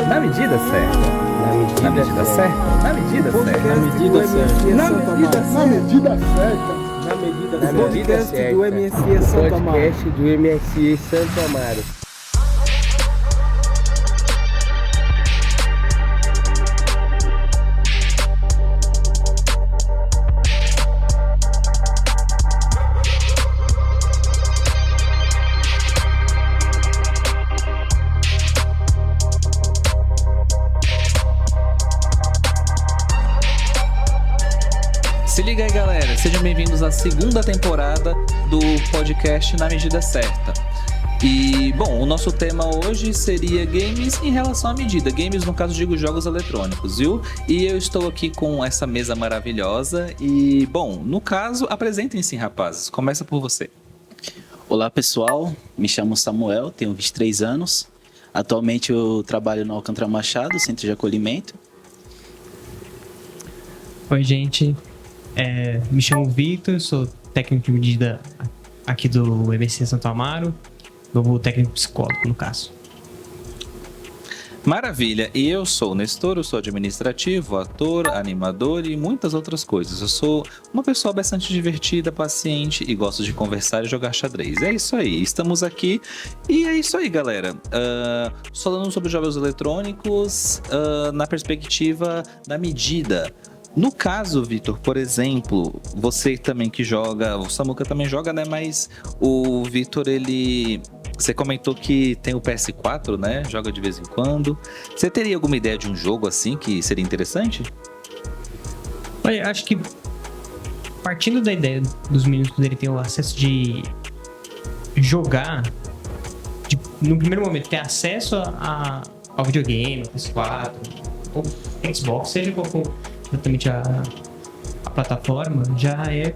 Na medida certa. Na medida certa. Na medida certa. Na medida certa. Na medida certa. Na medida certa. Do MSE Santo Amaro. Podcast do MSE Santo Amaro. Se liga aí, galera, sejam bem-vindos à segunda temporada do podcast Na Medida Certa. E, bom, o nosso tema hoje seria games em relação à medida. Games, no caso, digo jogos eletrônicos, viu? E eu estou aqui com essa mesa maravilhosa e, bom, no caso, apresentem-se, rapazes. Começa por você. Olá, pessoal. Me chamo Samuel, tenho 23 anos. Atualmente eu trabalho no Alcântara Machado, Centro de Acolhimento. Oi, gente. Me chamo Victor, sou técnico de medida aqui do MSE Santo Amaro, novo técnico psicólogo, no caso. Maravilha, e eu sou o Nestor, eu sou administrativo, ator, animador e muitas outras coisas. Eu sou uma pessoa bastante divertida, paciente e gosto de conversar e jogar xadrez. É isso aí, estamos aqui e é isso aí, galera. Falando sobre jogos eletrônicos na perspectiva da medida. No caso, Vitor, por exemplo, você também que joga, o Samuca também joga, né? Mas o Vitor, você comentou que tem o PS4, né? Joga de vez em quando. Você teria alguma ideia de um jogo assim que seria interessante? Olha, acho que partindo da ideia dos meninos poderem ter o acesso de jogar, no primeiro momento, ter acesso ao videogame, ao PS4, ou Xbox, seja qual for exatamente a plataforma, já é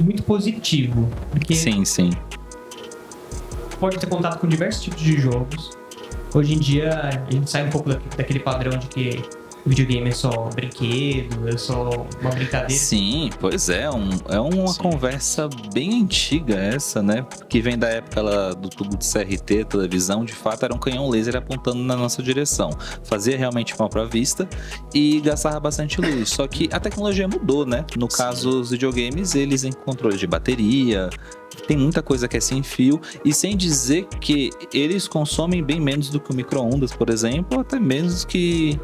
muito positivo, porque Sim. pode ter contato com diversos tipos de jogos. Hoje em dia a gente sai um pouco daquele padrão de que o videogame é só brinquedo, é só uma brincadeira. Sim, pois é uma conversa bem antiga essa, né? Que vem da época lá do tubo de CRT, televisão, de fato era um canhão laser apontando na nossa direção. Fazia realmente mal pra vista e gastava bastante luz. Só que a tecnologia mudou, né? No caso, os videogames, eles em controle de bateria, tem muita coisa que é sem fio, e sem dizer que eles consomem bem menos do que o micro-ondas, por exemplo, até menos que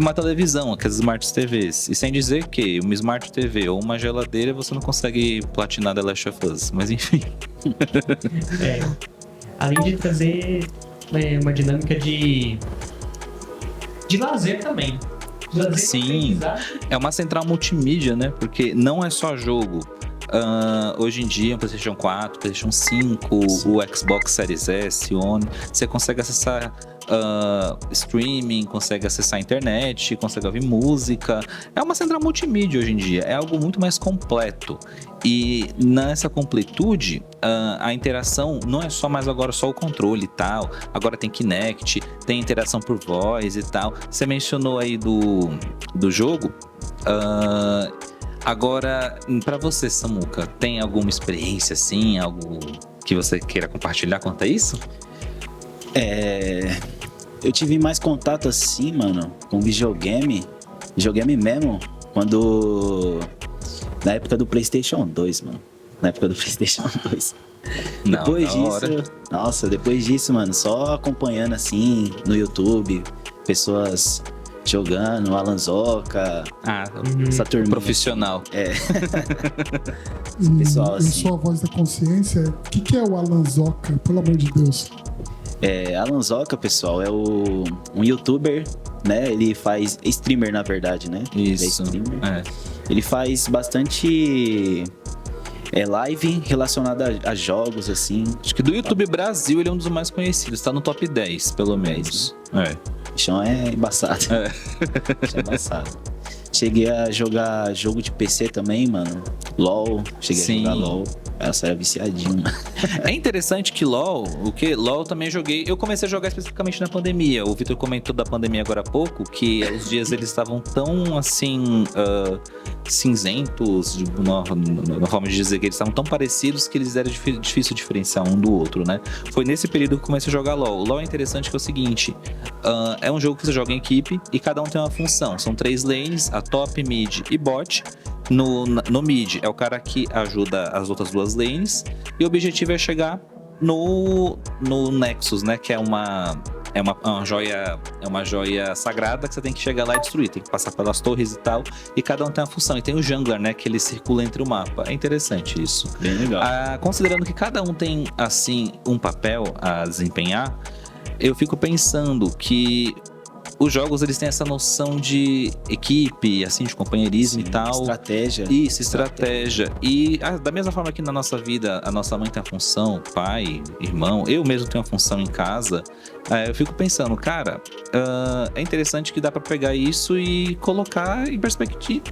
uma televisão, que as Smart TVs. E sem dizer que uma Smart TV ou uma geladeira você não consegue platinar The Last of Us, mas enfim. Além de trazer uma dinâmica de lazer também. Sim, é uma central multimídia, né? Porque não é só jogo. Hoje em dia, o PlayStation 4, PlayStation 5, o Xbox Series S, One, você consegue acessar streaming, consegue acessar a internet, consegue ouvir música. É uma central multimídia hoje em dia, é algo muito mais completo. E nessa completude, a interação não é só mais agora só o controle e tal. Agora tem Kinect, tem interação por voz e tal. Você mencionou aí do jogo. Agora, pra você, Samuca, tem alguma experiência assim, algo que você queira compartilhar quanto a isso? Eu tive mais contato assim, mano, com videogame mesmo, na época do PlayStation 2, mano. Depois disso, mano, só acompanhando assim no YouTube, pessoas jogando, Alan Zoca, essa turminha profissional. Pessoal, assim. Em sua voz da consciência, o que é o Alan Zoca, pelo amor de Deus? Alan Zoca, pessoal, é um youtuber, né? Ele faz streamer, na verdade, né? Isso. Ele faz bastante live relacionada a jogos, assim. Acho que do YouTube Brasil ele é um dos mais conhecidos, tá no top 10, pelo menos. O chão é embaçado. Chão é embaçado. Cheguei a jogar jogo de PC também, mano. LOL, cheguei a jogar LOL. Essa era viciadinho. É interessante que LOL também joguei. Eu comecei a jogar especificamente na pandemia. O Vitor comentou da pandemia agora há pouco, que os dias eles estavam tão assim cinzentos, na forma de dizer que eles estavam tão parecidos que eles eram difícil diferenciar um do outro, né? Foi nesse período que eu comecei a jogar LOL. O LOL é interessante que é o seguinte: é um jogo que você joga em equipe e cada um tem uma função. São 3 lanes, a top, mid e bot. No mid é o cara que ajuda as outras 2 lanes. E o objetivo é chegar no Nexus, né? Que é uma joia sagrada que você tem que chegar lá e destruir. Tem que passar pelas torres e tal. E cada um tem uma função. E tem o jungler, né? Que ele circula entre o mapa. É interessante isso. Bem legal. Considerando que cada um tem, assim, um papel a desempenhar, eu fico pensando que os jogos, eles têm essa noção de equipe, assim, de companheirismo e tal. Estratégia. Isso, estratégia. E da mesma forma que na nossa vida, a nossa mãe tem a função, pai, irmão, eu mesmo tenho a função em casa, eu fico pensando, cara, é interessante que dá pra pegar isso e colocar em perspectiva,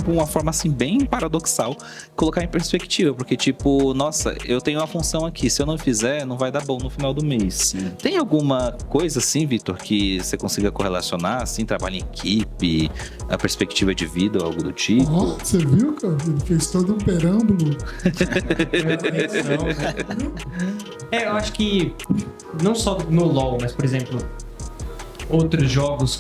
uma forma assim bem paradoxal, colocar em perspectiva, porque tipo, nossa, eu tenho uma função aqui, se eu não fizer, não vai dar bom no final do mês. Sim. Tem alguma coisa assim, Vitor, que você consiga correlacionar, assim, trabalho em equipe, a perspectiva de vida ou algo do tipo? Ó, você viu, cara? Ele fez todo um perâmbulo. Eu acho que não só no LoL, mas por exemplo, outros jogos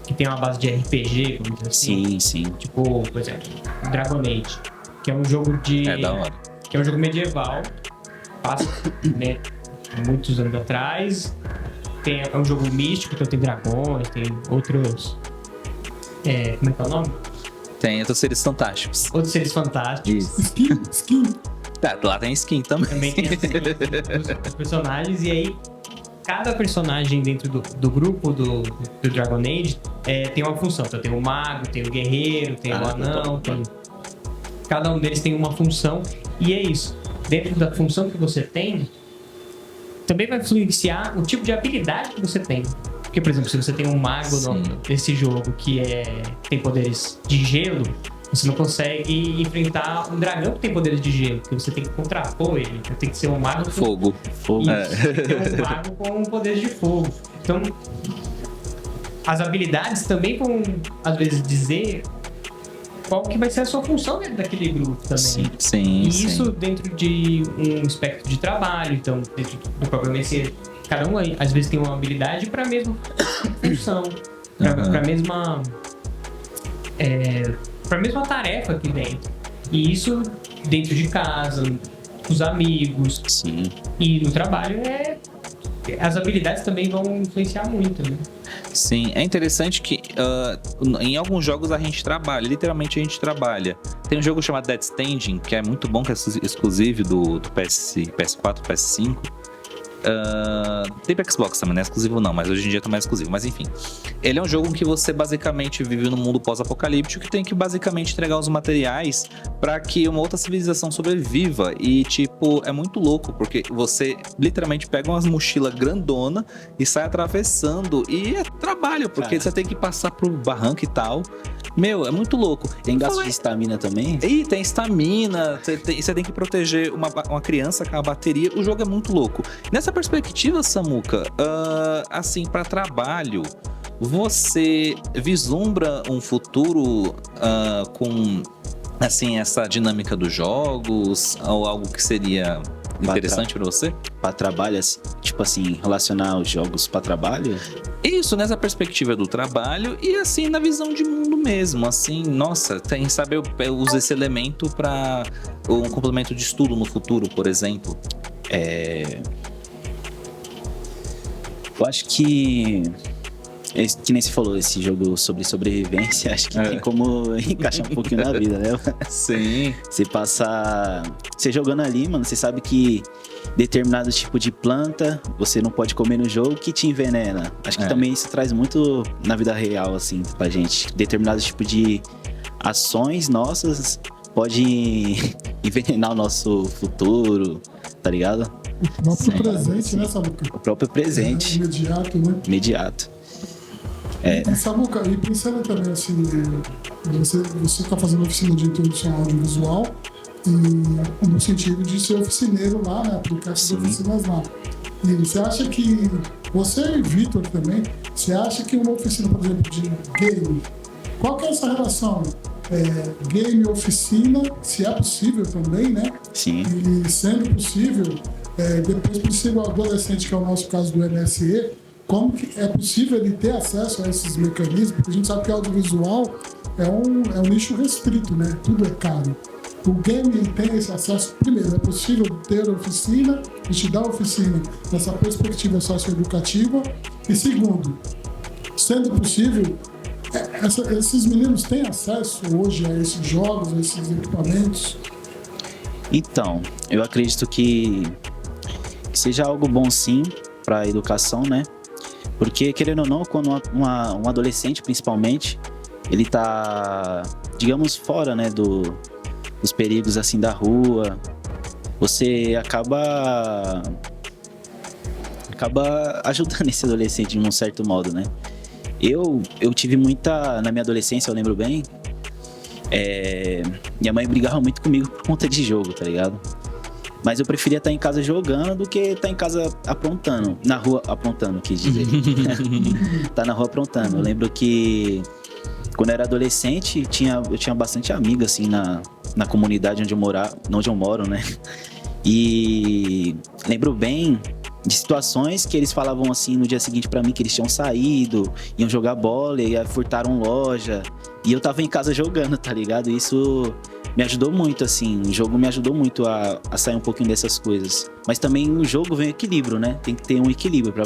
que tem uma base de RPG, vamos dizer assim. Sim. Tipo, por exemplo, Dragon Age, que é um jogo Da hora. que é um jogo medieval, passa, né, muitos anos atrás. É um jogo místico, então tem dragões, tem outros. Como é que é o nome? Tem outros seres fantásticos. Outros seres fantásticos. Isso. Skin. Tá, lá tem skin também. Também tem os personagens, e aí cada personagem dentro do grupo do Dragon Age tem uma função. Então tem o mago, tem o guerreiro, tem o anão, cada um deles tem uma função, e é isso. Dentro da função que você tem, também vai influenciar o tipo de habilidade que você tem. Porque, por exemplo, se você tem um mago nesse jogo que tem poderes de gelo, você não consegue enfrentar um dragão que tem poderes de gelo, porque você tem que contrapor ele. Então tem que ser um mago com Fogo. Tem um mago com poderes de fogo. Então, as habilidades também vão, às vezes, dizer qual que vai ser a sua função dentro daquele grupo também. Sim. E isso dentro de um espectro de trabalho, então, dentro do próprio MSC, cada um, às vezes, tem uma habilidade para a mesma função, para a mesma... para a mesma tarefa aqui dentro. E isso dentro de casa, com os amigos. Sim. E no trabalho as habilidades também vão influenciar muito, né? Sim, é interessante que em alguns jogos a gente trabalha, literalmente a gente trabalha. Tem um jogo chamado Death Stranding, que é muito bom, que é exclusivo do PS4, PS5. Tem pra Xbox também, não é exclusivo não, mas hoje em dia tá mais exclusivo. Mas enfim, ele é um jogo que você basicamente vive num mundo pós-apocalíptico, que tem que basicamente entregar os materiais pra que uma outra civilização sobreviva. E tipo, é muito louco, porque você literalmente pega umas mochilas grandona e sai atravessando, e é trabalho, porque você tem que passar por barranco e tal. Meu, é muito louco. Tem gasto de estamina também? E tem estamina, você tem que proteger uma criança com a bateria. O jogo é muito louco. Nessa perspectiva, Samuca, assim, para trabalho, você vislumbra um futuro com, assim, essa dinâmica dos jogos, ou algo que seria interessante para você? Para trabalho, tipo assim, relacionar os jogos para trabalho? Isso, nessa perspectiva do trabalho e assim, na visão de mundo mesmo, assim, nossa, tem, sabe, eu uso esse elemento para um complemento de estudo no futuro, por exemplo. Eu acho que nem se falou, esse jogo sobre sobrevivência, acho que tem como encaixar um pouquinho na vida, né? Sim. Você jogando ali, mano, você sabe que determinado tipo de planta você não pode comer no jogo que te envenena. Acho que também isso traz muito na vida real, assim, pra gente. Determinado tipo de ações nossas pode envenenar o nosso futuro, tá ligado? O próprio presente, né, Samuca? O próprio presente. Imediato, né? Imediato. E Samuca, e pensando também assim, você tá fazendo oficina de introdução audiovisual e no sentido de ser oficineiro lá, né? Aplicar essas oficinas lá. E você acha que, você e Vitor também, você acha que uma oficina, por exemplo, de game, qual que é essa relação? Game oficina, se é possível também, né? Sim. E sendo possível, depois para o adolescente, que é o nosso caso do MSE, como que é possível ele ter acesso a esses mecanismos, porque a gente sabe que o audiovisual é um nicho restrito, né? Tudo é caro. O game ele tem esse acesso. Primeiro, é possível ter oficina, e te dar oficina nessa perspectiva socioeducativa. E segundo, sendo possível, esses meninos têm acesso hoje a esses jogos, a esses equipamentos? Então, eu acredito que seja algo bom sim para a educação, né? Porque, querendo ou não, quando um adolescente, principalmente, ele tá, digamos, fora, né, dos perigos, assim, da rua, você acaba ajudando esse adolescente de um certo modo, né? Eu tive muita... Na minha adolescência, eu lembro bem, minha mãe brigava muito comigo por conta de jogo, tá ligado? Mas eu preferia estar em casa jogando do que estar em casa aprontando. Na rua aprontando, quis dizer. Tá na rua aprontando. Eu lembro que quando eu era adolescente, eu tinha bastante amiga, assim, na comunidade onde eu moro, né? E lembro bem de situações que eles falavam assim no dia seguinte pra mim, que eles tinham saído, iam jogar bola e furtaram loja. E eu tava em casa jogando, tá ligado? Isso me ajudou muito, assim. O jogo me ajudou muito a sair um pouquinho dessas coisas. Mas também no jogo vem o equilíbrio, né? Tem que ter um equilíbrio pra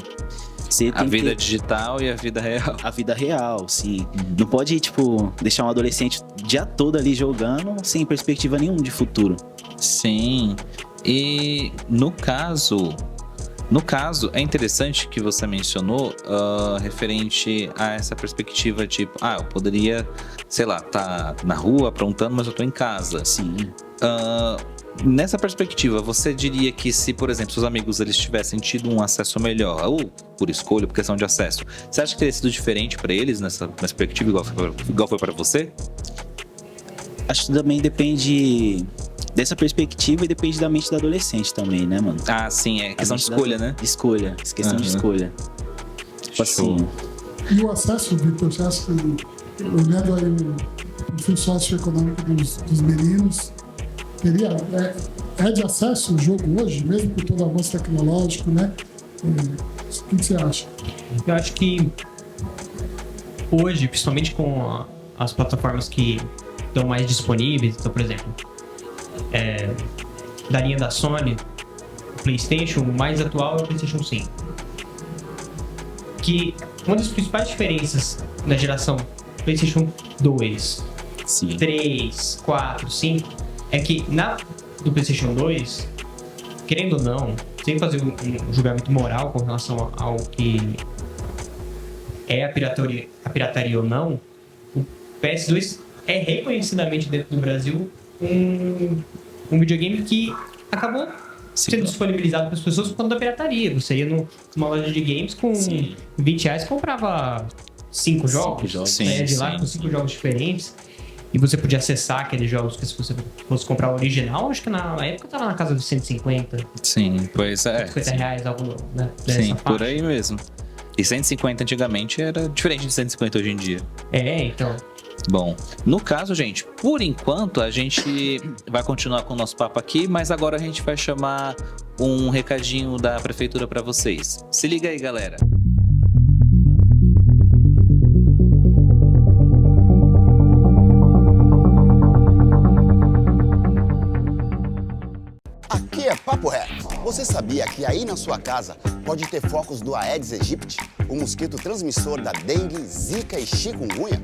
você... A vida digital e a vida real. A vida real, sim. Não pode, tipo, deixar um adolescente o dia todo ali jogando sem perspectiva nenhuma de futuro. Sim. E no caso, é interessante que você mencionou referente a essa perspectiva de, eu poderia, sei lá, tá na rua aprontando, mas eu tô em casa. Sim. Nessa perspectiva, você diria que se, por exemplo, seus amigos eles tivessem tido um acesso melhor, ou por escolha, por questão de acesso, você acha que teria sido diferente para eles nessa perspectiva, igual foi para você? Acho que também depende dessa perspectiva e depende da mente do adolescente também, né, mano? Ah, sim, é questão de escolha, né? Escolha, questão de escolha. Tipo assim. E o acesso, Vitor, você acha que, olhando aí o perfil socioeconômico dos meninos, é de acesso o jogo hoje, mesmo com todo o avanço tecnológico, né? O que você acha? Eu acho que hoje, principalmente com as plataformas que estão mais disponíveis, então, por exemplo, da linha da Sony, o PlayStation, o mais atual é o PlayStation 5. Que uma das principais diferenças na geração PlayStation 2, Sim. 3, 4, 5, é que do PlayStation 2, querendo ou não, sem fazer um julgamento moral com relação ao que é a pirataria ou não, o PS2 é reconhecidamente dentro do Brasil um videogame que acabou sendo disponibilizado para as pessoas por conta da pirataria. Você ia numa loja de games com R$20 e comprava 5 jogos. Sim, de lá com 5 jogos diferentes. E você podia acessar aqueles jogos que se você fosse comprar o original, acho que na época tava na casa de 150. Sim, pois é. R$50, algo, né? Sim, por aí mesmo. E 150 antigamente era diferente de 150 hoje em dia. Então. Bom, no caso, gente, por enquanto a gente vai continuar com o nosso papo aqui, mas agora a gente vai chamar um recadinho da prefeitura para vocês. Se liga aí, galera. Aqui é Papo Reto. Você sabia que aí na sua casa pode ter focos do Aedes aegypti, o mosquito transmissor da dengue, zika e chikungunya?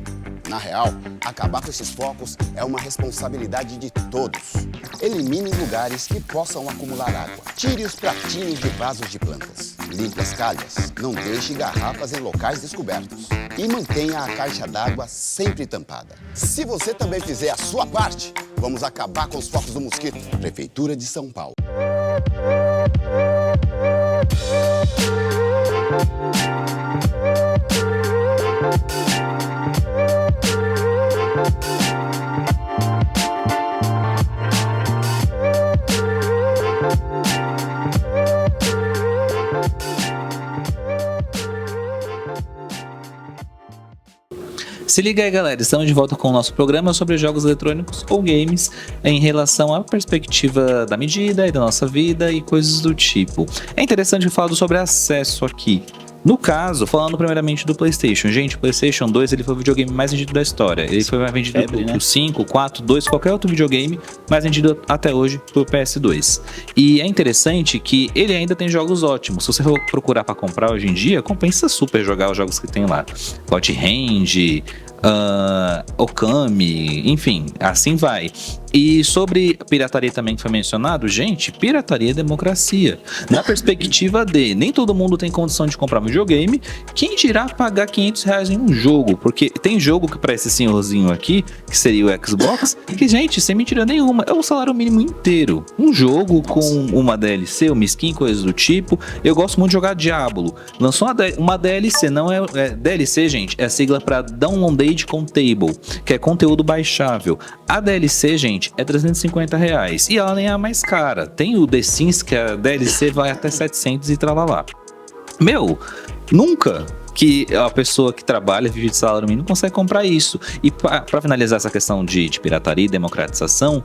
Na real, acabar com esses focos é uma responsabilidade de todos. Elimine lugares que possam acumular água. Tire os pratinhos de vasos de plantas. Limpe as calhas. Não deixe garrafas em locais descobertos. E mantenha a caixa d'água sempre tampada. Se você também fizer a sua parte, vamos acabar com os focos do mosquito. Prefeitura de São Paulo. Se liga aí, galera, estamos de volta com o nosso programa sobre jogos eletrônicos ou games em relação à perspectiva da medida e da nossa vida e coisas do tipo. É interessante falar sobre acesso aqui. No caso, falando primeiramente do PlayStation, gente, o PlayStation 2 ele foi o videogame mais vendido da história. Ele foi mais vendido do 5, 4, 2, qualquer outro videogame mais vendido até hoje pro PS2. E é interessante que ele ainda tem jogos ótimos. Se você for procurar para comprar hoje em dia, compensa super jogar os jogos que tem lá. God Hand, Okami, enfim, assim vai. E sobre pirataria também que foi mencionado, gente, pirataria é democracia. Na perspectiva de nem todo mundo tem condição de comprar um videogame, quem dirá pagar R$500 em um jogo? Porque tem jogo que para esse senhorzinho aqui, que seria o Xbox, que, gente, sem mentira nenhuma, é o salário mínimo inteiro. Um jogo com uma DLC, uma skin, coisas do tipo. Eu gosto muito de jogar Diablo. Lançou uma DLC, não é DLC, gente, é a sigla para Downloaded Countable, que é conteúdo baixável. A DLC, gente, é R$350 e ela nem é a mais cara. Tem o The Sims, que a DLC vai até 700 e tralalá. Meu, nunca que a pessoa que trabalha, vive de salário mínimo, consegue comprar isso. E para finalizar essa questão de pirataria e democratização,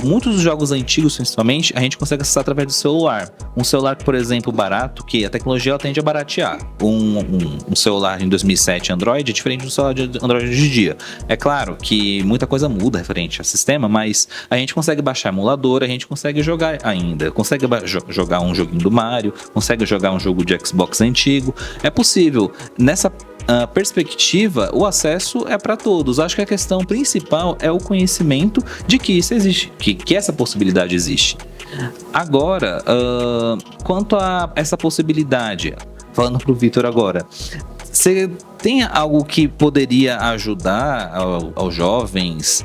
muitos dos jogos antigos, principalmente, a gente consegue acessar através do celular. Um celular, por exemplo, barato, que a tecnologia ela tende a baratear. Um celular em 2007 Android é diferente do celular de Android hoje em dia. É claro que muita coisa muda referente ao sistema, mas a gente consegue baixar emulador, a gente consegue jogar ainda. Consegue jogar um joguinho do Mario, consegue jogar um jogo de Xbox antigo. É possível. Nessa perspectiva, o acesso é para todos. Acho que a questão principal é o conhecimento de que isso existe, que essa possibilidade existe. Agora, quanto a essa possibilidade, falando para o Vitor agora, você tem algo que poderia ajudar aos jovens,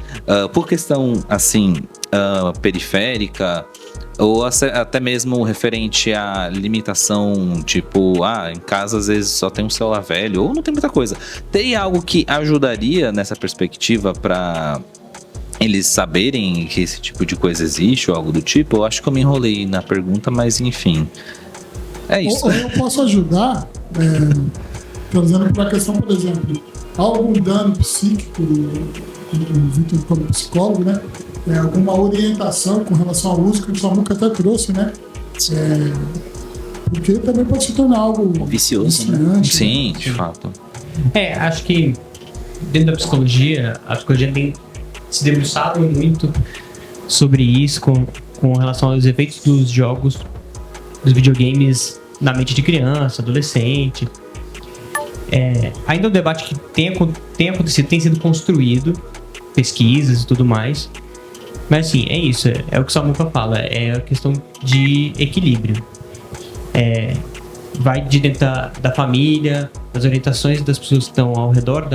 por questão assim periférica, ou até mesmo referente à limitação, tipo, em casa às vezes só tem um celular velho, ou não tem muita coisa. Tem algo que ajudaria nessa perspectiva para eles saberem que esse tipo de coisa existe, ou algo do tipo? Eu acho que eu me enrolei na pergunta, mas enfim. É isso. Ou eu posso ajudar, trazendo para a questão, por exemplo, algum dano psíquico, o Vitor como psicólogo, né? Alguma orientação com relação à música, que o Samuca até trouxe, né? Porque também pode se tornar algo vicioso, né? Sim, de fato. Acho que dentro da psicologia, a psicologia tem se debruçado muito sobre isso com relação aos efeitos dos jogos, dos videogames na mente de criança, adolescente. Ainda é um debate que tem acontecido, tem sido construído, pesquisas e tudo mais. Mas assim, é isso, é o que o Samuca fala, é a questão de equilíbrio. Vai de dentro da família, das orientações das pessoas que estão ao redor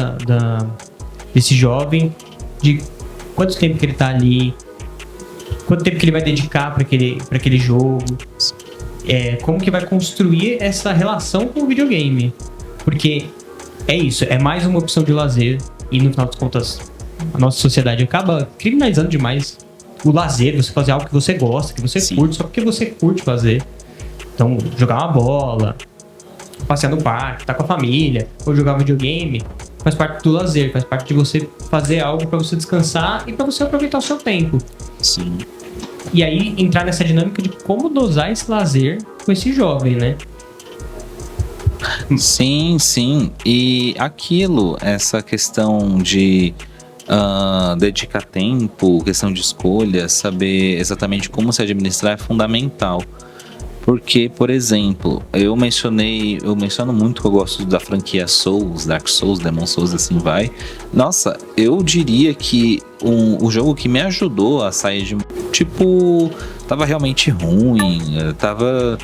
desse jovem, de quanto tempo que ele está ali, quanto tempo que ele vai dedicar para aquele jogo, como que vai construir essa relação com o videogame. Porque é isso, é mais uma opção de lazer e no final das contas a nossa sociedade acaba criminalizando demais o lazer, você fazer algo que você gosta, que você curte, só porque você curte fazer. Então, jogar uma bola, passear no parque, estar com a família, ou jogar videogame, faz parte do lazer, faz parte de você fazer algo para você descansar e para você aproveitar o seu tempo. Sim. E aí, entrar nessa dinâmica de como dosar esse lazer com esse jovem, né? Sim. E essa questão de dedicar tempo, questão de escolha, saber exatamente como se administrar é fundamental. Porque, por exemplo, eu menciono muito que eu gosto da franquia Souls, Dark Souls, Demon Souls, assim vai. Nossa, eu diria que o jogo que me ajudou a sair de... tava realmente ruim, tava,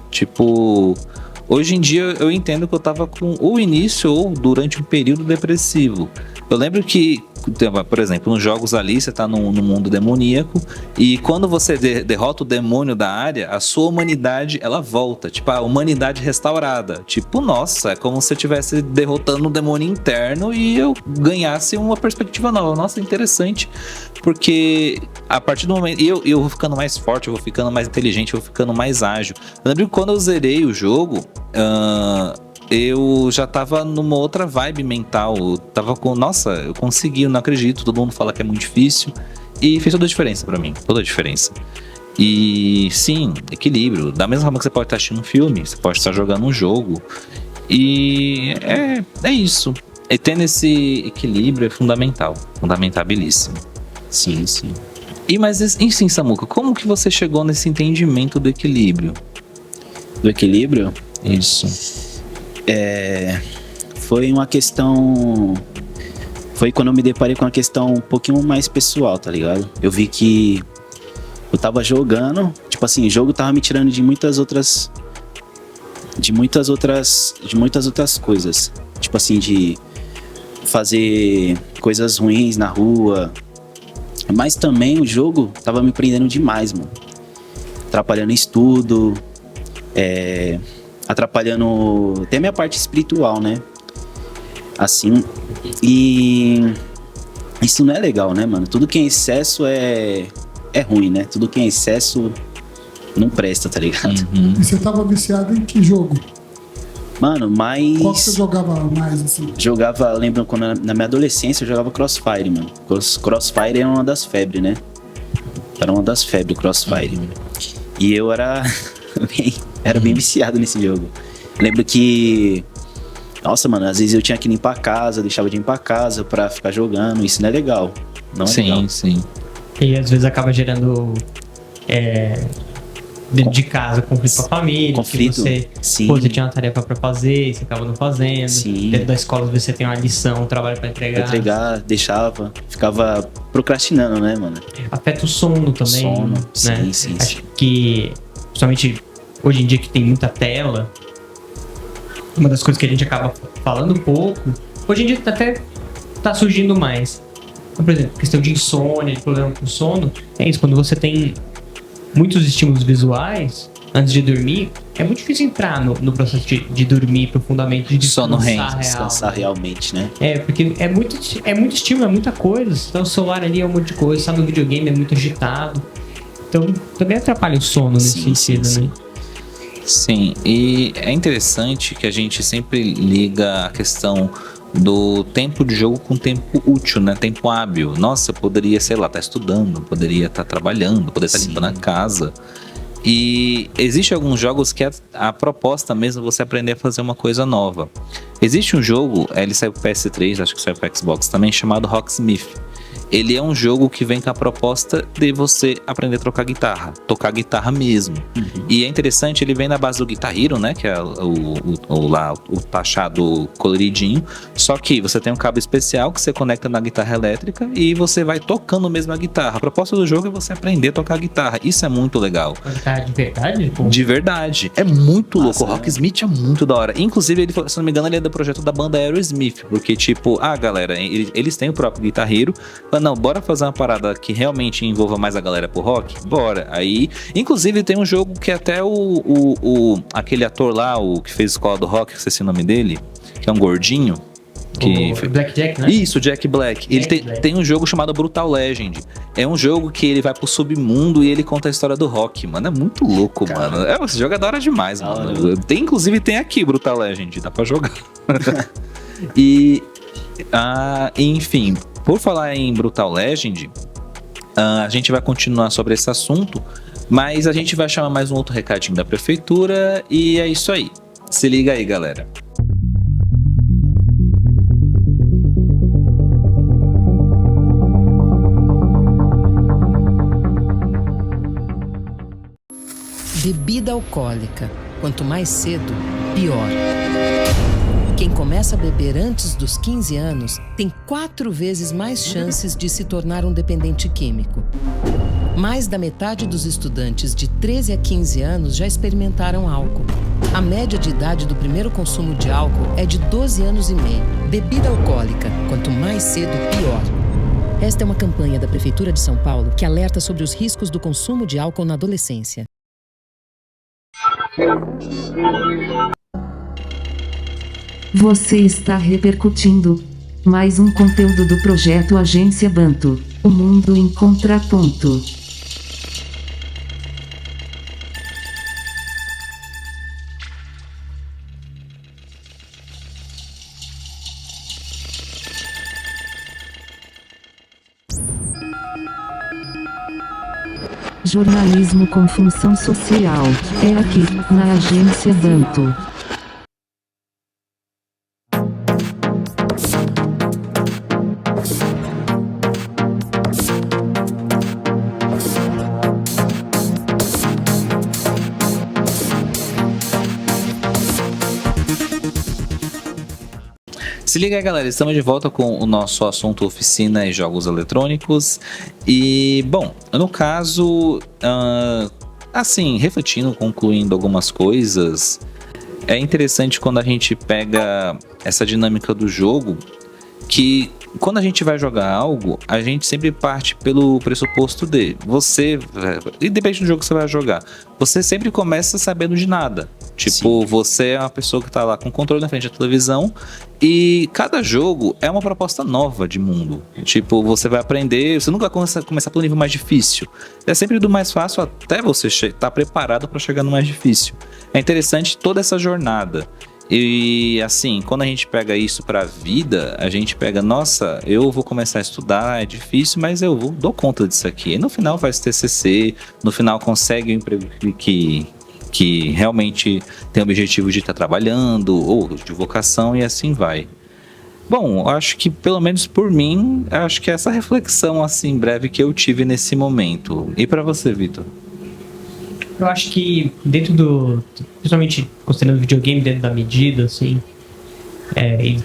hoje em dia eu entendo que eu tava com o início ou durante um período depressivo. Eu lembro que, por exemplo, nos jogos ali você tá num mundo demoníaco e quando você derrota o demônio da área, a sua humanidade, ela volta, a humanidade restaurada. Nossa, é como se eu estivesse derrotando um demônio interno e eu ganhasse uma perspectiva nova. Nossa, interessante, porque a partir do momento... eu vou ficando mais forte, eu vou ficando mais inteligente, eu vou ficando mais ágil. Eu lembro que quando eu zerei o jogo... eu já tava numa outra vibe mental. Eu tava nossa, eu consegui, eu não acredito. Todo mundo fala que é muito difícil. E fez toda a diferença pra mim, toda a diferença. E sim, equilíbrio. Da mesma forma que você pode estar assistindo um filme, você pode estar jogando um jogo. E é isso. E tendo esse equilíbrio é fundamentabilíssimo. Sim, sim. Mas, enfim, Samuca, como que você chegou nesse entendimento do equilíbrio? Do equilíbrio? Isso. Foi uma questão... Foi quando eu me deparei com uma questão um pouquinho mais pessoal, tá ligado? Eu vi que eu tava jogando, tipo assim, o jogo tava me tirando de muitas outras coisas. Tipo assim, de fazer coisas ruins na rua. Mas também o jogo tava me prendendo demais, mano. Atrapalhando estudo, atrapalhando até minha parte espiritual, né? Assim, e isso não é legal, né, mano? Tudo que é excesso é ruim, né? Tudo que é excesso não presta, tá ligado? E você tava viciado em que jogo? Mano, mas... Qual que você jogava mais, assim? Jogava, lembro quando na minha adolescência eu jogava Crossfire, mano. Crossfire era uma das febres, né? Era uma das febres, Crossfire. E eu era bem viciado nesse jogo. Lembro que... Nossa, mano, às vezes eu tinha que limpar a casa, deixava de limpar a casa pra ficar jogando. Isso não é legal. Não é legal. Sim. E às vezes acaba gerando dentro de casa conflito com a família. Conflito, você, sim. Pô, você tinha uma tarefa pra fazer e você acaba não fazendo. Sim. Dentro da escola às vezes você tem uma lição, um trabalho pra entregar. Deixava, ficava procrastinando, né, mano? Afeta o sono também. Sono, né? sim. Acho que, principalmente hoje em dia que tem muita tela, uma das coisas que a gente acaba falando um pouco, hoje em dia até tá surgindo mais. Então, por exemplo, questão de insônia, de problema com sono, é isso, quando você tem muitos estímulos visuais antes de dormir, é muito difícil entrar no processo de dormir profundamente, de descansar realmente, né? Porque é muito estímulo, é muita coisa. Então o celular ali é um monte de coisa, está no videogame, é muito agitado. Então também atrapalha o sono nesse sentido, né? Sim, e é interessante que a gente sempre liga a questão do tempo de jogo com tempo útil, né? Tempo hábil. Nossa, eu poderia, sei lá, estar estudando, poderia estar trabalhando, poderia estar limpando a casa. E existem alguns jogos que a proposta mesmo é você aprender a fazer uma coisa nova. Existe um jogo, ele saiu pro PS3, acho que saiu pro Xbox também, chamado Rocksmith. Ele é um jogo que vem com a proposta de você aprender a tocar guitarra mesmo. E é interessante, ele vem na base do Guitar Hero, né, que é o taxado coloridinho, só que você tem um cabo especial que você conecta na guitarra elétrica e você vai tocando mesmo a guitarra. A proposta do jogo é você aprender a tocar guitarra. Isso é muito legal. Guitarra de verdade? De verdade. É muito louco. O Rocksmith é muito da hora. Inclusive, ele, se não me engano, ele é do projeto da banda Aerosmith, porque tipo, galera, eles têm o próprio Guitar Hero. Não, bora fazer uma parada que realmente envolva mais a galera pro rock? Bora. Aí, inclusive, tem um jogo que até aquele ator lá, o que fez Escola do Rock, que esqueci o nome dele, que é um gordinho. O Black Jack, né? Isso, Jack Black. Ele tem um jogo chamado Brutal Legend. É um jogo que ele vai pro submundo e ele conta a história do rock, mano. É muito louco, mano. Esse jogo é da hora demais, mano. Inclusive tem aqui Brutal Legend, dá pra jogar. Enfim, por falar em Brutal Legend, a gente vai continuar sobre esse assunto, mas a gente vai chamar mais um outro recadinho da prefeitura e é isso aí. Se liga aí, galera. Bebida alcoólica. Quanto mais cedo, pior. Quem começa a beber antes dos 15 anos tem 4 vezes mais chances de se tornar um dependente químico. Mais da metade dos estudantes de 13 a 15 anos já experimentaram álcool. A média de idade do primeiro consumo de álcool é de 12 anos e meio. Bebida alcoólica. Quanto mais cedo, pior. Esta é uma campanha da Prefeitura de São Paulo que alerta sobre os riscos do consumo de álcool na adolescência. Você está repercutindo mais um conteúdo do projeto Agência Banto, o mundo em contraponto. Jornalismo com função social, é aqui, na Agência Banto. Se liga aí, galera, estamos de volta com o nosso assunto oficina e jogos eletrônicos. E, bom, no caso, assim, refletindo, concluindo algumas coisas, é interessante quando a gente pega essa dinâmica do jogo, que quando a gente vai jogar algo, a gente sempre parte pelo pressuposto de você, independente do jogo que você vai jogar, você sempre começa sabendo de nada. Tipo, você é uma pessoa que tá lá com o controle na frente da televisão e cada jogo é uma proposta nova de mundo. Tipo, você vai aprender, você nunca vai começar pelo nível mais difícil. É sempre do mais fácil até você estar preparado para chegar no mais difícil. É interessante toda essa jornada. E assim, quando a gente pega isso pra vida, a gente pega, nossa, eu vou começar a estudar, é difícil, mas eu dou conta disso aqui. E no final faz TCC, no final consegue um emprego que realmente tem o objetivo de estar trabalhando, ou de vocação, e assim vai. Bom, eu acho que pelo menos por mim, acho que essa reflexão assim breve que eu tive nesse momento. E pra você, Vitor? Eu acho que dentro do... Principalmente considerando o videogame dentro da medida, assim... e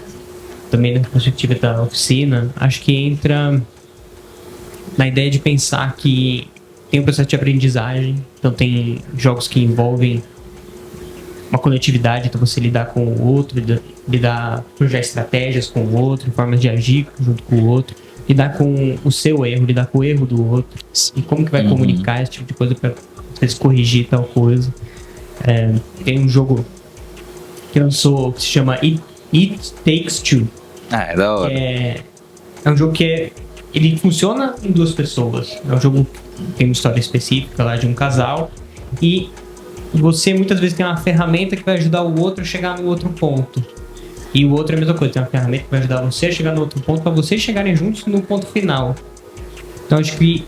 também na perspectiva da oficina, acho que entra na ideia de pensar que tem um processo de aprendizagem. Então tem jogos que envolvem uma coletividade, então você lidar com o outro, projetar estratégias com o outro, formas de agir junto com o outro, lidar com o seu erro, lidar com o erro do outro, e como que vai comunicar esse tipo de coisa para corrigir tal coisa. Tem um jogo que lançou que se chama It Takes Two. É da hora. É um jogo que ele funciona em duas pessoas. É um jogo que tem uma história específica lá de um casal, e você muitas vezes tem uma ferramenta que vai ajudar o outro a chegar no outro ponto. E o outro é a mesma coisa, tem uma ferramenta que vai ajudar você a chegar no outro ponto, para vocês chegarem juntos no ponto final. Então acho que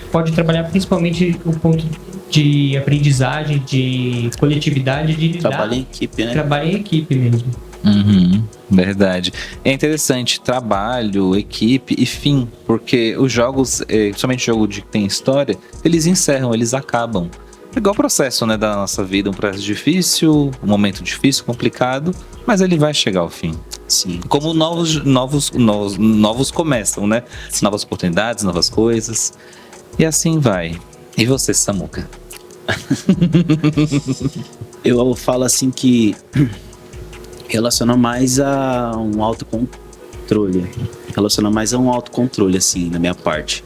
pode trabalhar principalmente o ponto de aprendizagem, de coletividade, de lidar. Trabalho em equipe, né? Trabalho em equipe mesmo. Verdade. É interessante, trabalho, equipe e fim, porque os jogos, principalmente jogo que tem história, eles encerram, eles acabam. É igual o processo, né, da nossa vida, um processo difícil, um momento difícil, complicado, mas ele vai chegar ao fim. Sim. Como novos começam, né? Sim. Novas oportunidades, novas coisas, e assim vai. E você, Samuca? Eu falo assim que relaciona mais a um autocontrole. Assim, na minha parte.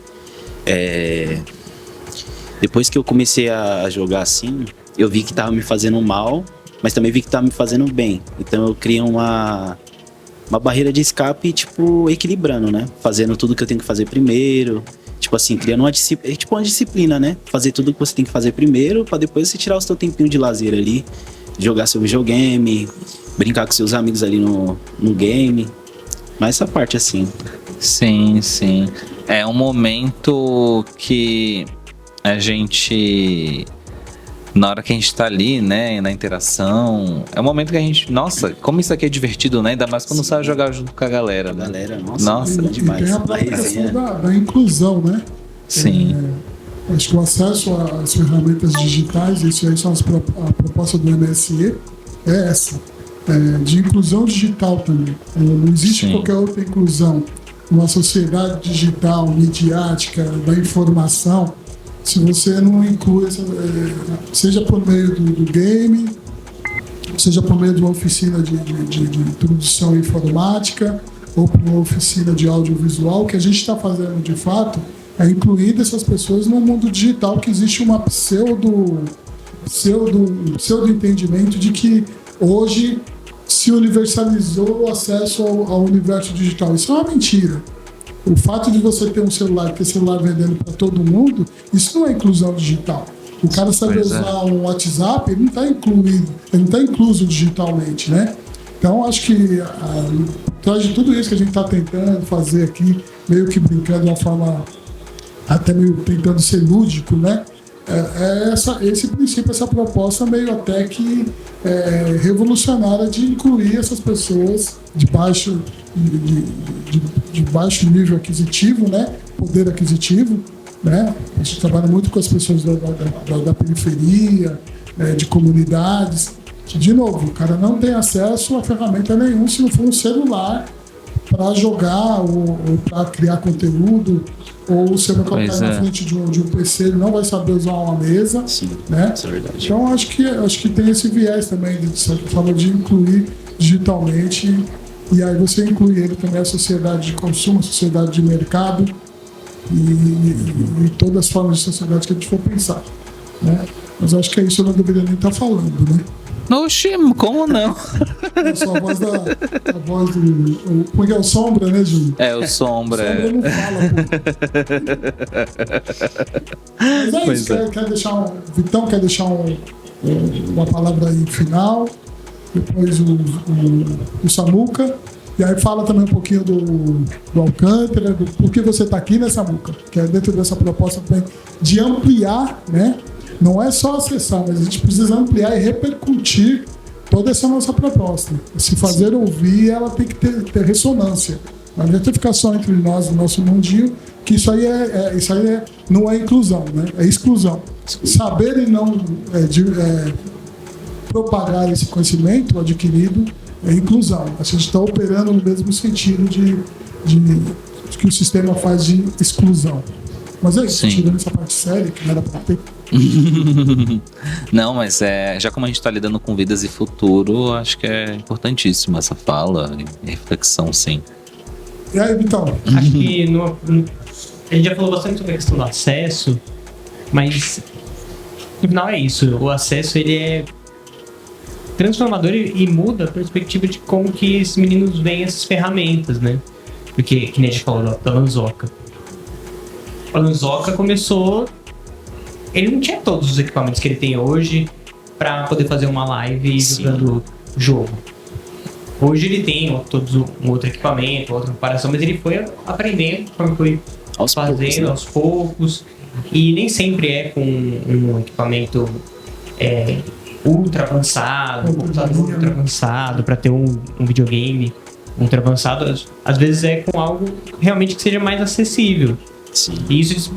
Depois que eu comecei a jogar assim, eu vi que tava me fazendo mal, mas também vi que tava me fazendo bem. Então eu criei uma barreira de escape, tipo, equilibrando, né? Fazendo tudo que eu tenho que fazer primeiro. Tipo assim, criando uma disciplina, né? Fazer tudo que você tem que fazer primeiro, pra depois você tirar o seu tempinho de lazer ali, jogar seu videogame, brincar com seus amigos ali no game. Mas essa parte assim. Sim, sim. É um momento que a gente... Na hora que a gente tá ali, né, na interação, é um momento que a gente... Nossa, como isso aqui é divertido, né? Ainda mais quando sabe jogar junto com a galera, né? Nossa, e demais. tem a própria questão da inclusão, né? Sim. Acho que o acesso às ferramentas digitais, isso aí são a proposta do MSE, é essa. De inclusão digital também. Não existe qualquer outra inclusão. Uma sociedade digital, midiática, da informação, se você não inclui, seja por meio do game, seja por meio de uma oficina de introdução informática, ou por uma oficina de audiovisual, o que a gente está fazendo de fato é incluir essas pessoas no mundo digital, que existe uma pseudo entendimento de que hoje se universalizou o acesso ao universo digital. Isso é uma mentira. O fato de você ter ter celular vendendo para todo mundo, isso não é inclusão digital. O cara saber usar um WhatsApp, ele não está incluído, ele não está incluso digitalmente, né? Então, acho que atrás de tudo isso que a gente está tentando fazer aqui, meio que brincando de uma forma, até meio tentando ser lúdico, né? Esse princípio, essa proposta meio até que revolucionária de incluir essas pessoas de baixo nível aquisitivo, né? Poder aquisitivo, né? A gente trabalha muito com as pessoas da periferia, de comunidades, que, de novo, o cara não tem acesso a ferramenta nenhuma se não for um celular para jogar ou para criar conteúdo, ou você vai colocar Pois na é. frente de um PC, ele não vai saber usar uma mesa. Sim, Né? isso é verdade. Então acho que tem esse viés também, de certa forma, de incluir digitalmente, e aí você inclui ele também a sociedade de consumo, a sociedade de mercado e todas as formas de sociedade que a gente for pensar. Né? Mas acho que é isso eu não deveria nem estar falando, né? Oxi, como não? É só a voz do. Como é que é o Sombra, né, Júlio? É, o Sombra. Sombra não fala, pô. Mas é Pois isso, é. quer deixar Vitão quer deixar uma palavra aí final, depois o Samuca, e aí fala também um pouquinho do Alcântara, do por que você está aqui, né, Samuca? Que é dentro dessa proposta também de ampliar, né? Não é só acessar, mas a gente precisa ampliar e repercutir toda essa nossa proposta. Se fazer ouvir, ela tem que ter ressonância. Não adianta ficar só entre nós, no nosso mundinho, que isso aí não é inclusão, né? É exclusão. Saber e não propagar esse conhecimento adquirido é inclusão. A gente está operando no mesmo sentido de que o sistema faz de exclusão. Mas é isso, Sim. tirando essa parte séria, que não era para ter. Não, mas já como a gente tá lidando com vidas e futuro, acho que é importantíssimo essa fala e reflexão, sim. E aí, Vitão? Acho que a gente já falou bastante sobre a questão do acesso, mas no final é isso. O acesso, ele é transformador e muda a perspectiva de como que esses meninos veem essas ferramentas, né? Porque, que nem a gente falou da Lanzoca. A Lanzoca começou... Ele não tinha todos os equipamentos que ele tem hoje para poder fazer uma live jogando jogo. Hoje ele tem todos um outro equipamento, outra preparação, mas ele foi aprendendo, foi fazendo aos poucos. E nem sempre é com um equipamento ultra avançado, um computador ultra avançado para ter um videogame ultra avançado. Às vezes é com algo realmente que seja mais acessível. Sim. E isso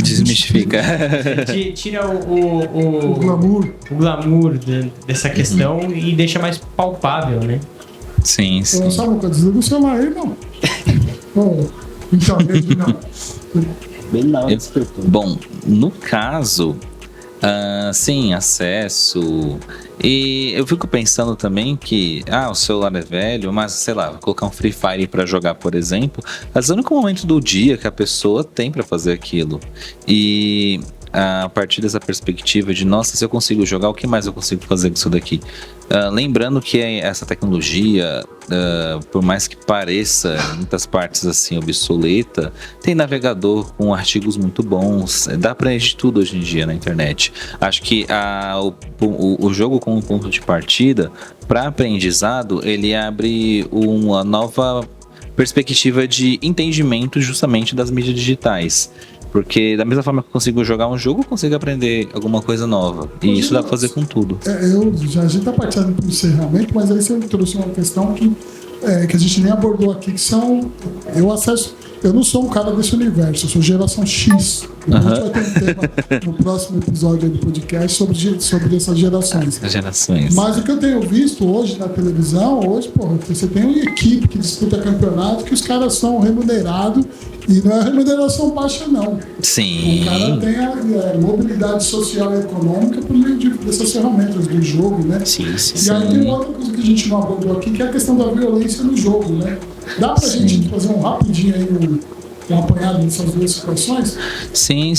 Desmistifica. Tira o glamour dessa questão e deixa mais palpável, né? Sim, sim. Ô, Samuca, desliga o celular aí, não. Então, não. Bem na hora despertou. Bom, no caso, sim, acesso. E eu fico pensando também que, o celular é velho, mas sei lá, vou colocar um Free Fire pra jogar, por exemplo, mas é o único momento do dia que a pessoa tem pra fazer aquilo. E a partir dessa perspectiva de, nossa, se eu consigo jogar, o que mais eu consigo fazer com isso daqui? Lembrando que essa tecnologia, por mais que pareça em muitas partes assim obsoleta, tem navegador com artigos muito bons, dá pra de tudo hoje em dia na internet. Acho que o jogo como ponto de partida para aprendizado, ele abre uma nova perspectiva de entendidimento justamente das mídias digitais. Porque da mesma forma que eu consigo jogar um jogo, eu consigo aprender alguma coisa nova. E isso dá pra fazer com tudo. A gente tá partindo por isso realmente, mas aí você trouxe uma questão que a gente nem abordou aqui, que são... Eu não sou um cara desse universo, eu sou geração X. A gente vai ter um tema no próximo episódio do podcast sobre essas gerações. Gerações. Mas o que eu tenho visto hoje na televisão, você tem uma equipe que disputa campeonato que os caras são remunerados e não é remuneração baixa, não. Sim. O cara tem a mobilidade social e econômica por meio dessas ferramentas do jogo, né? Sim. E aí tem outra coisa que a gente não abordou aqui, que é a questão da violência no jogo, né? Dá pra gente fazer um rapidinho aí, um apanhado nessas duas situações? Sim.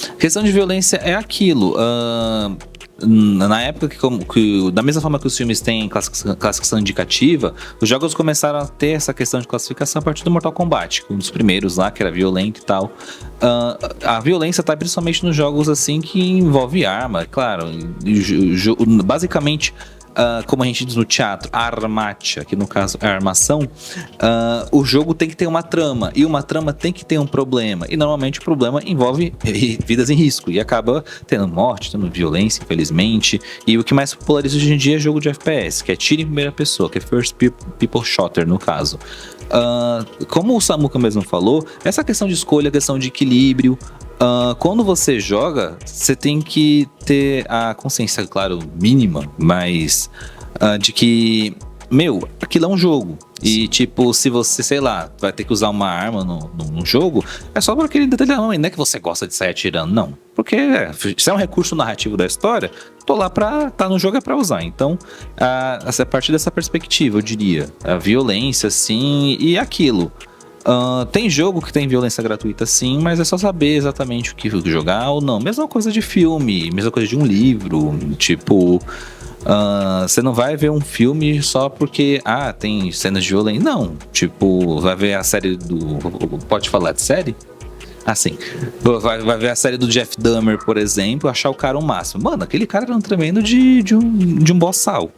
A questão de violência é aquilo. Na época da mesma forma que os filmes têm classificação indicativa, os jogos começaram a ter essa questão de classificação a partir do Mortal Kombat, um dos primeiros lá, que era violento e tal. A violência tá principalmente nos jogos assim que envolve arma, claro. Basicamente, como a gente diz no teatro, armatia, que no caso é armação, o jogo tem que ter uma trama, e uma trama tem que ter um problema, e normalmente o problema envolve vidas em risco, e acaba tendo morte, tendo violência, infelizmente, e o que mais populariza hoje em dia é jogo de FPS, que é tiro em primeira pessoa, que é First People Shooter no caso. Como o Samuca mesmo falou, essa questão de escolha, questão de equilíbrio, quando você joga, você tem que ter a consciência, claro, mínima, mas de que, aquilo é um jogo. E, tipo, se você, sei lá, vai ter que usar uma arma no jogo, é só por aquele detalhe, não é que você gosta de sair atirando, não. Porque se é um recurso narrativo da história, tô lá tá no jogo é pra usar. Então, a partir dessa perspectiva, eu diria, a violência, sim, e aquilo. Tem jogo que tem violência gratuita, sim, mas é só saber exatamente o que jogar ou não. Mesma coisa de filme, mesma coisa de um livro, tipo... você não vai ver um filme só porque tem cenas de violência. Não, tipo, vai ver a série do... Pode falar de série? Assim, vai ver a série do Jeff Dahmer, por exemplo, achar o cara o máximo. Mano, aquele cara era um tremendo de um boçal.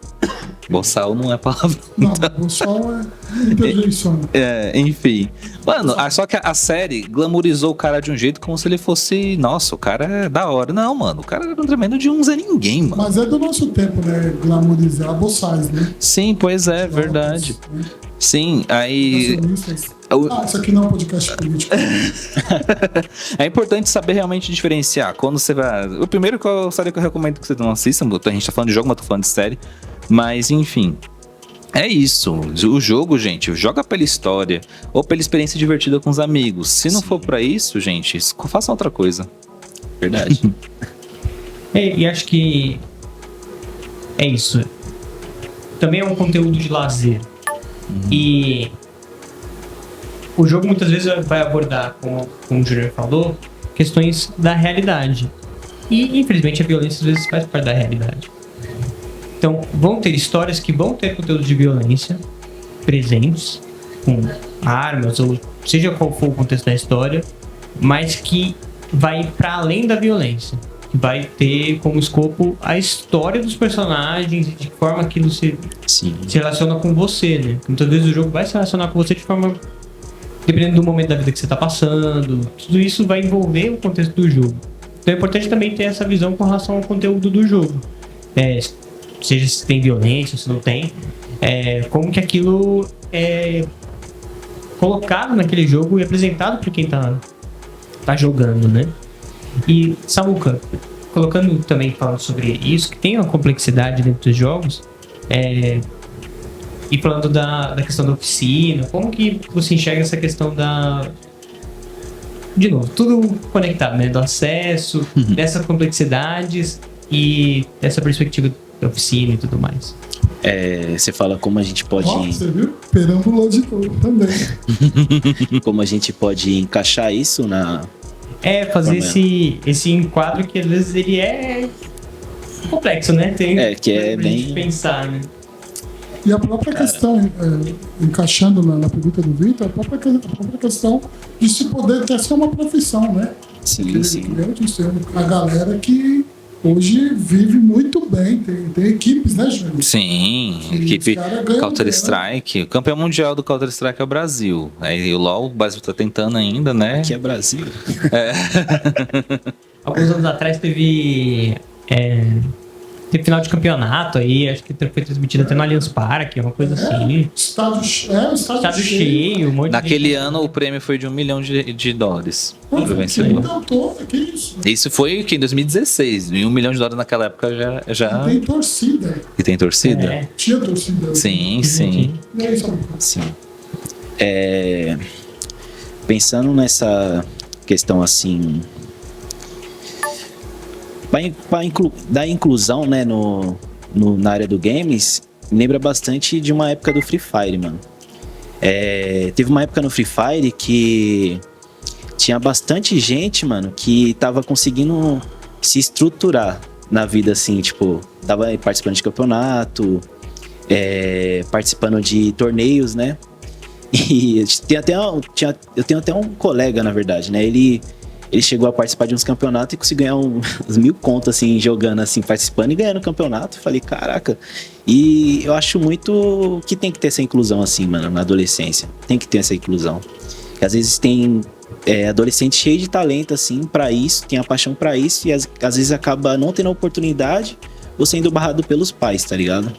Boçal não é palavra. Não, boçal é interjeição. Enfim. Mano, só que a série glamourizou o cara de um jeito como se ele fosse... Nossa, o cara é da hora. Não, mano, o cara era um tremendo de um Zé Ninguém, mano. Mas é do nosso tempo, né? Glamourizar boçais, né? Sim, pois é, verdade. Né? Sim, aí... Isso aqui não é um podcast político. É importante saber realmente diferenciar. Quando você vai... O primeiro série que eu recomendo que você não assista, a gente tá falando de jogo, mas tô falando de série. Mas, enfim... É isso, o jogo, gente, joga pela história ou pela experiência divertida com os amigos. Se não for pra isso, gente, faça outra coisa. Verdade. E acho que é isso. Também é um conteúdo de lazer. E o jogo muitas vezes vai abordar, como o Júnior falou, questões da realidade. E infelizmente a violência às vezes faz parte da realidade. Então, vão ter histórias que vão ter conteúdo de violência presentes, com armas, ou seja qual for o contexto da história, mas que vai para além da violência. Que vai ter como escopo a história dos personagens e de que forma aquilo se relaciona com você, né? Muitas vezes o jogo vai se relacionar com você de forma... Dependendo do momento da vida que você está passando, tudo isso vai envolver o contexto do jogo. Então é importante também ter essa visão com relação ao conteúdo do jogo. Seja se tem violência, se não tem, como que aquilo é colocado naquele jogo e apresentado para quem tá jogando, né? E, Samuca, colocando também, falando sobre isso, que tem uma complexidade dentro dos jogos, e falando da questão da oficina, como que você enxerga essa questão de novo, tudo conectado, né? Do acesso, dessas complexidades e dessa perspectiva da oficina e tudo mais. Você fala como a gente pode... Você viu? Perambulou de novo também. Como a gente pode encaixar isso na... fazer esse enquadro que às vezes ele é complexo, né? Tem que é bem... de pensar, né? E a própria questão, encaixando na pergunta do Vitor, a própria questão de se poder ter essa uma profissão, né? Sim. Eu disse, a galera que hoje vive muito bem, tem equipes, né, Júnior? Sim, equipe Counter-Strike. O campeão mundial do Counter-Strike é o Brasil. Aí o LoL, o Brasil tá tentando ainda, né? Aqui é Brasil. Alguns anos atrás teve final de campeonato aí, acho que foi transmitido até no Allianz Parque, uma coisa assim. Estádio cheio, um monte Naquele ano o prêmio foi de $1 milhão pro vencedor. Que isso? Isso foi em 2016, e $1 milhão naquela época já... E tem torcida. E tem torcida? Tinha torcida. Sim. E aí, Sim. Pensando nessa questão assim... da inclusão, né, na área do games, lembra bastante de uma época do Free Fire, mano. Teve uma época no Free Fire que tinha bastante gente, mano, que tava conseguindo se estruturar na vida, assim, tipo, tava participando de campeonato, participando de torneios, né? E eu tenho até um colega, na verdade, né? Ele chegou a participar de uns campeonatos e conseguiu ganhar uns 1000 contos, assim, jogando, assim, participando e ganhando o campeonato. Falei, caraca. E eu acho muito que tem que ter essa inclusão, assim, mano, na adolescência. Tem que ter essa inclusão. Porque às vezes tem adolescente cheio de talento, assim, pra isso, tem a paixão pra isso, e às vezes acaba não tendo a oportunidade ou sendo barrado pelos pais, tá ligado?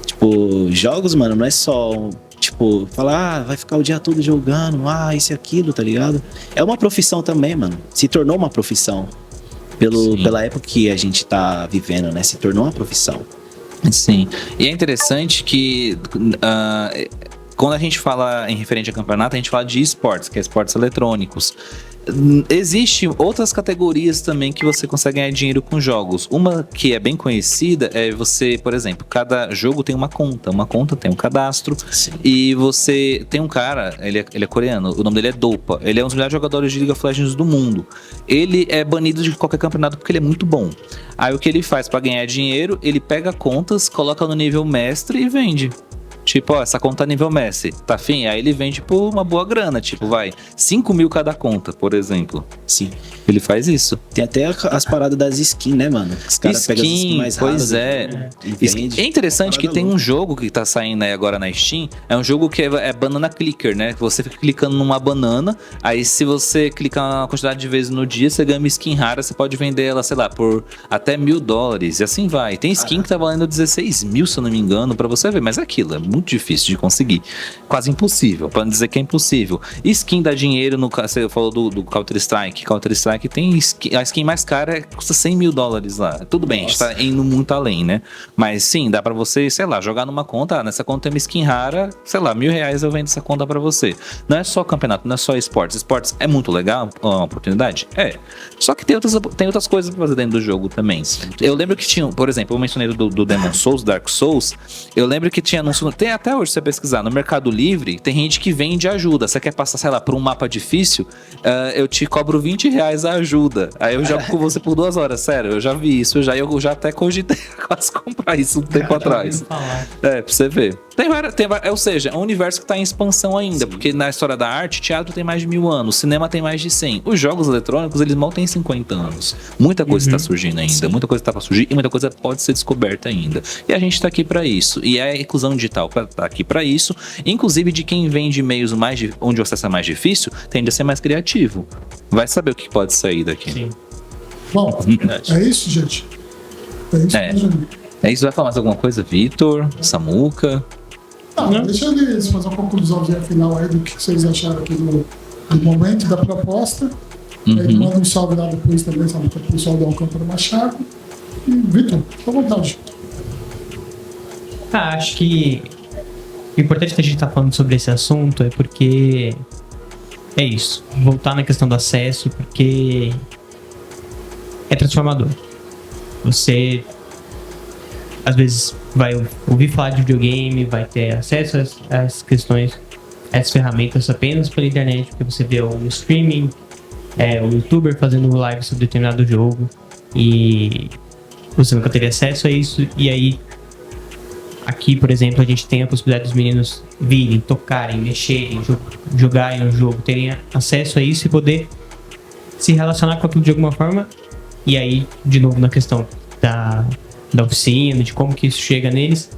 Tipo, jogos, mano, não é só, tipo, tipo, falar, vai ficar o dia todo jogando, isso e aquilo, tá ligado? É uma profissão também, mano. Se tornou uma profissão. Pela época que a gente tá vivendo, né? Se tornou uma profissão. Sim. E é interessante que quando a gente fala em referente a campeonato, a gente fala de esportes, que é esportes eletrônicos. Existem outras categorias também que você consegue ganhar dinheiro com jogos. Uma que é bem conhecida é você, por exemplo, cada jogo tem uma conta tem um cadastro. Sim. E você tem um cara, ele é coreano, o nome dele é Dopa. Ele é um dos melhores jogadores de League of Legends do mundo. Ele é banido de qualquer campeonato porque ele é muito bom. Aí o que ele faz pra ganhar dinheiro, ele pega contas, coloca no nível mestre e vende. Tipo, essa conta nível mestre, tá afim? Aí ele vende por uma boa grana, tipo, 5 mil cada conta, por exemplo. Sim. Ele faz isso. Tem até as paradas das skins, né, mano? Os caras pegam as skins mais raras. Pois é. É interessante que tem um jogo que tá saindo aí agora na Steam. É um jogo que é banana clicker, né? Você fica clicando numa banana. Aí se você clicar uma quantidade de vezes no dia, você ganha uma skin rara. Você pode vender ela, sei lá, por até $1.000. E assim vai. Tem skin que tá valendo 16 mil, se eu não me engano, pra você ver. Mas é aquilo, é muito difícil de conseguir. Quase impossível, pra não dizer que é impossível. Skin dá dinheiro, você falou do Counter-Strike. Counter-Strike tem a skin mais cara, custa $100 mil lá. Tudo bem, a gente tá indo muito além, né? Mas sim, dá pra você, sei lá, jogar numa conta, nessa conta tem uma skin rara, sei lá, R$1.000 eu vendo essa conta pra você. Não é só campeonato, não é só esportes. Esportes é muito legal, uma oportunidade? É. Só que tem outras coisas pra fazer dentro do jogo também. Eu lembro que tinha, por exemplo, eu mencionei do Demon Souls, Dark Souls, eu lembro que tinha anúncio, tem até hoje, se você pesquisar, no Mercado Livre, tem gente que vende ajuda. Você quer passar, sei lá, por um mapa difícil, eu te cobro R$20 a ajuda. Aí eu jogo com você por 2 horas, sério, eu já vi isso, eu já até cogitei quase comprar isso um tempo atrás. Pra você ver. Ou seja, é um universo que tá em expansão ainda, porque na história da arte, teatro tem mais de 1000 anos, cinema tem mais de 100. Os jogos eletrônicos, eles mal têm 50 anos. Muita coisa está surgindo ainda, muita coisa tá pra surgir e muita coisa pode ser descoberta ainda. E a gente tá aqui pra isso. E a inclusão digital tá aqui pra isso. Inclusive de quem vende meios onde o acesso é mais difícil, tende a ser mais criativo. Vai saber o que pode sair daqui. Sim. Bom, é isso, gente. É isso, mesmo. É isso, vai falar mais alguma coisa, Vitor, Samuca? Não, deixa eles fazer uma conclusão final aí do que vocês acharam aqui do momento, da proposta. Aí manda um salve lá depois também, sabe, para o pessoal do Alcântara Machado. E, Vitor, fica à vontade. Acho que o importante que a gente tá falando sobre esse assunto é porque é isso, voltar na questão do acesso, porque é transformador. Você às vezes vai ouvir falar de videogame, vai ter acesso às questões, às ferramentas apenas pela internet, porque você vê o streaming, o youtuber fazendo live sobre determinado jogo e você nunca teve acesso a isso. E aí aqui, por exemplo, a gente tem a possibilidade dos meninos virem, tocarem, mexerem, jogarem no jogo, terem acesso a isso e poder se relacionar com aquilo de alguma forma. E aí, de novo, na questão da oficina, de como que isso chega neles,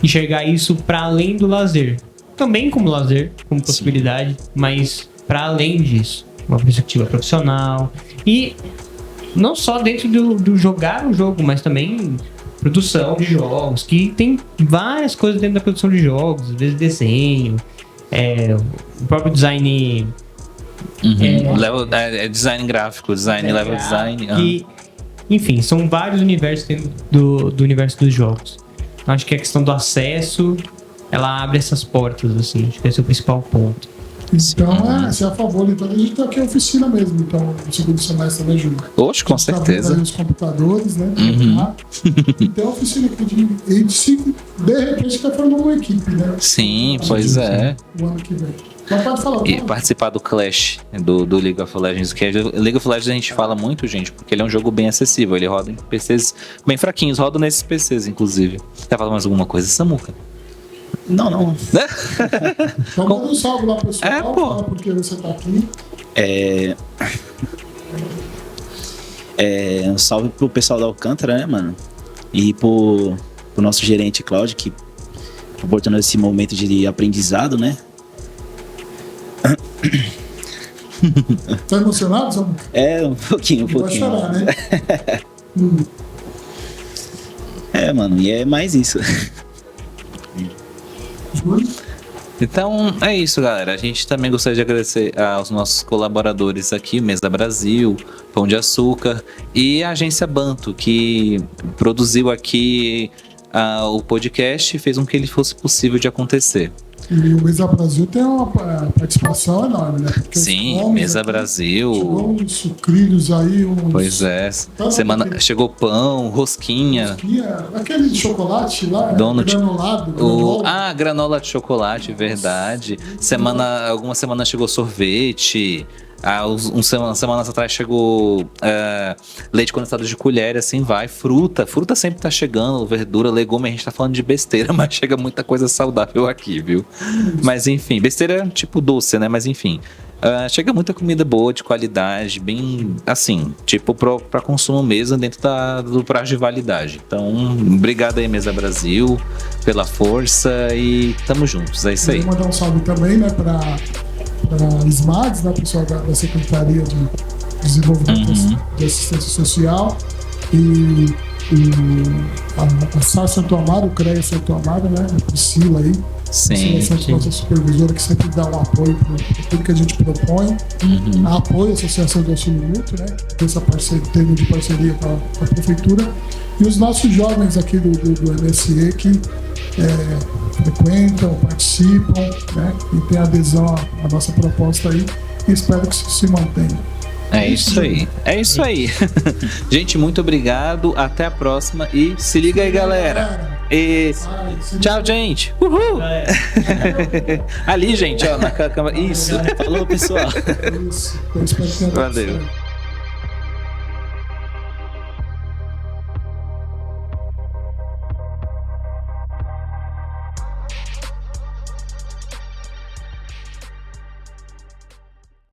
enxergar isso para além do lazer. Também como lazer, como possibilidade, mas para além disso. Uma perspectiva profissional. E não só dentro do jogar o jogo, mas também produção de jogos, que tem várias coisas dentro da produção de jogos, às vezes desenho, o próprio design... design gráfico, level design. E, enfim, são vários universos dentro do universo dos jogos. Então, acho que a questão do acesso, ela abre essas portas, assim, acho que esse é o principal ponto. Então, se é a favor, então a gente tá aqui a oficina mesmo, então, no segundo semestre também, Júlio. Oxe, com certeza. Os computadores, né? Tem a oficina aqui de repente tá formando uma equipe, né? Sim, pois é. O ano que vem. Mas pode falar. E participar do Clash, do League of Legends, que League of Legends a gente fala muito, gente, porque ele é um jogo bem acessível, ele roda em PCs bem fraquinhos, roda nesses PCs, inclusive. Quer falar mais alguma coisa, Samuca? Não. Então manda um salve lá pro pessoal, fala porque você tá aqui. Um salve pro pessoal da Alcântara, né, mano? E pro nosso gerente Cláudio, que proporcionou esse momento de aprendizado, né? Tá emocionado, Samuca? Um pouquinho. Vai chorar, né? Mano, e é mais isso. Então é isso, galera. A gente também gostaria de agradecer aos nossos colaboradores aqui, Mesa Brasil, Pão de Açúcar e a Agência Banto, que produziu aqui o podcast e fez com que ele fosse possível de acontecer. E o Mesa Brasil tem uma participação enorme, né? Porque sim, Mesa Brasil. Chegou uns sucrilhos aí, Pois é. Chegou pão, rosquinha. Aquele de chocolate lá, granulado. Granola de chocolate, verdade. Algumas semanas chegou sorvete. Semanas atrás chegou leite condensado de colher, assim vai. Fruta sempre tá chegando, verdura, legume, a gente tá falando de besteira, mas chega muita coisa saudável aqui, viu? Mas enfim, besteira tipo doce, né? Mas enfim, chega muita comida boa, de qualidade, bem assim, tipo pra consumo mesmo, dentro do prazo de validade. Então, obrigado aí, Mesa Brasil, pela força e tamo juntos, é isso aí. Vou mandar um salve também, né, pra SMADS, né, pessoal da Secretaria de Desenvolvimento de Assistência Social e a SAR Santo Amaro, o CREA Santo Amaro, né, a Priscila aí, sim, nossa supervisora, que sempre dá um apoio para tudo que a gente propõe, apoio à Associação do Auxílio Mútuo, né, essa termo de parceria com a Prefeitura, e os nossos jovens aqui do MSE que frequentam, participam, né, e tem adesão à nossa proposta aí, e espero que isso se mantenha. É isso aí. Gente, muito obrigado, até a próxima e se liga aí, galera. Tchau, gente. Uhul. Ali, gente, ó, na câmera. Isso. Falou, pessoal. Isso. Eu espero que tenha dado Valeu. certo.